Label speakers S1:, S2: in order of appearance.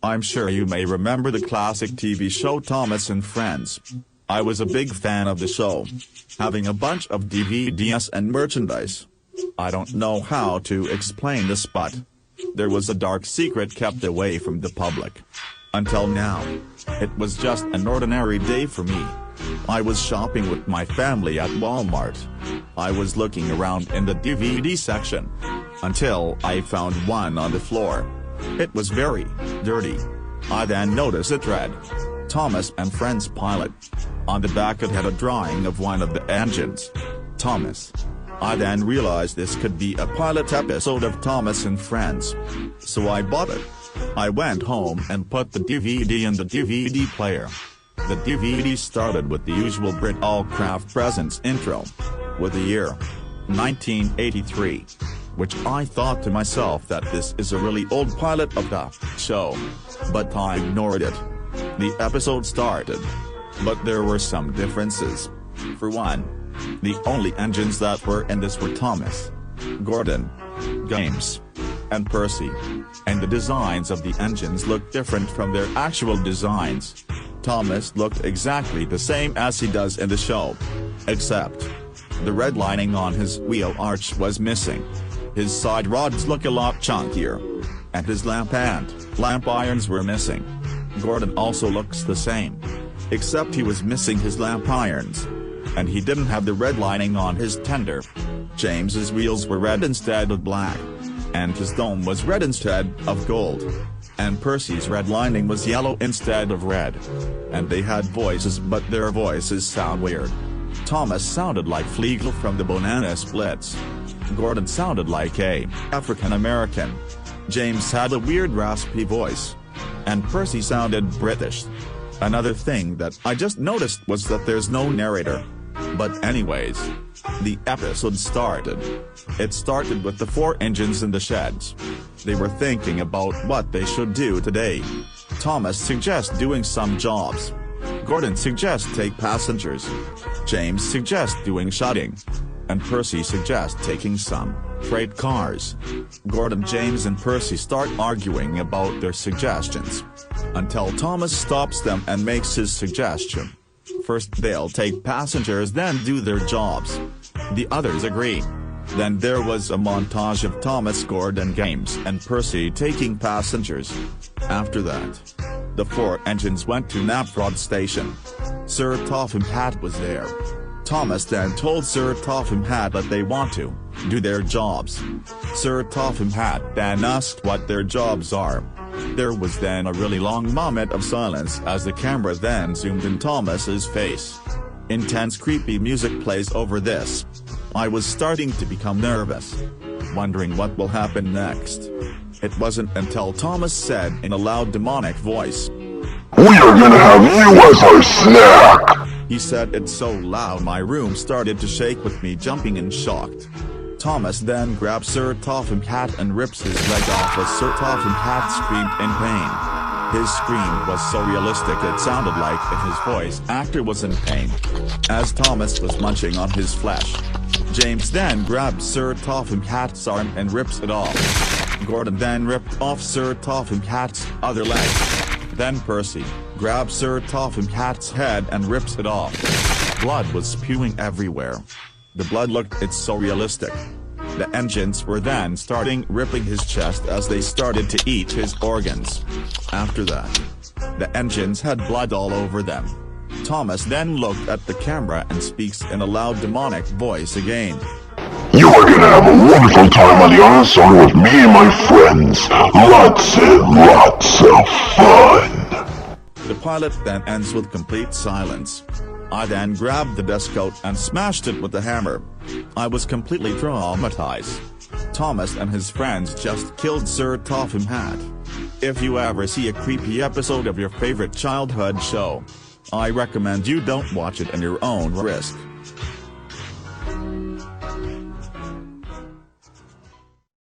S1: I'm sure you may remember the classic TV show Thomas and Friends. I was a big fan of the show, having a bunch of DVDs and merchandise. I don't know how to explain this, but there was a dark secret kept away from the public. Until now. It was just an ordinary day for me. I was shopping with my family at Walmart. I was looking around in the DVD section, until I found one on the floor. It was very dirty. I then noticed it read, Thomas and Friends Pilot. On the back it had a drawing of one of the engines. Thomas. I then realized this could be a pilot episode of Thomas and Friends. So I bought it. I went home and put the DVD in the DVD player. The DVD started with the usual Brit All Craft Presents intro, with the year 1983, which I thought to myself that this is a really old pilot of the show. But I ignored it. The episode started. But there were some differences. For one, the only engines that were in this were Thomas, Gordon, James, and Percy. And the designs of the engines looked different from their actual designs. Thomas looked exactly the same as he does in the show. Except, the red lining on his wheel arch was missing. His side rods look a lot chunkier. And his lamp and lamp irons were missing. Gordon also looks the same. Except he was missing his lamp irons. And he didn't have the red lining on his tender. James's wheels were red instead of black. And his dome was red instead of gold. And Percy's red lining was yellow instead of red. And they had voices, but their voices sound weird. Thomas sounded like Flegel from the Banana Splits. Gordon sounded like a African American. James had a weird raspy voice. And Percy sounded British. Another thing that I just noticed was that there's no narrator. But anyways, the episode started. It started with the 4 engines in the sheds. They were thinking about what they should do today. Thomas suggests doing some jobs. Gordon suggests take passengers. James suggests doing shutting. And Percy suggests taking some freight cars. Gordon, James and Percy start arguing about their suggestions. Until Thomas stops them and makes his suggestion. First they'll take passengers, then do their jobs. The others agree. Then there was a montage of Thomas, Gordon, James and Percy taking passengers. After that, the 4 engines went to Naprod Station. Sir Topham Hatt was there. Thomas then told Sir Topham Hatt that they want to do their jobs. Sir Topham Hatt then asked what their jobs are. There was then a really long moment of silence as the camera then zoomed in Thomas's face. Intense creepy music plays over this. I was starting to become nervous, wondering what will happen next. It wasn't until Thomas said in a loud demonic voice,
S2: "We are gonna have you as our snack!"
S1: He said it so loud my room started to shake with me jumping in shocked. Thomas then grabs Sir Topham Hatt and rips his leg off as Sir Topham Hatt screamed in pain. His scream was so realistic it sounded like if his voice actor was in pain, as Thomas was munching on his flesh. James then grabs Sir Topham Hatt's arm and rips it off. Gordon then ripped off Sir Topham Hatt's other leg. Then Percy grabs Sir Topham Hatt's head and rips it off. Blood was spewing everywhere. The blood looked it's so realistic. The engines were then starting ripping his chest as they started to eat his organs. After that, the engines had blood all over them. Thomas then looked at the camera and speaks in a loud demonic voice again.
S2: "You are gonna have a wonderful time on the Unsung with me and my friends. Lots and lots of fun."
S1: The pilot then ends with complete silence. I then grabbed the desk coat and smashed it with a hammer. I was completely traumatized. Thomas and his friends just killed Sir Topham Hatt. If you ever see a creepy episode of your favorite childhood show, I recommend you don't watch it at your own risk.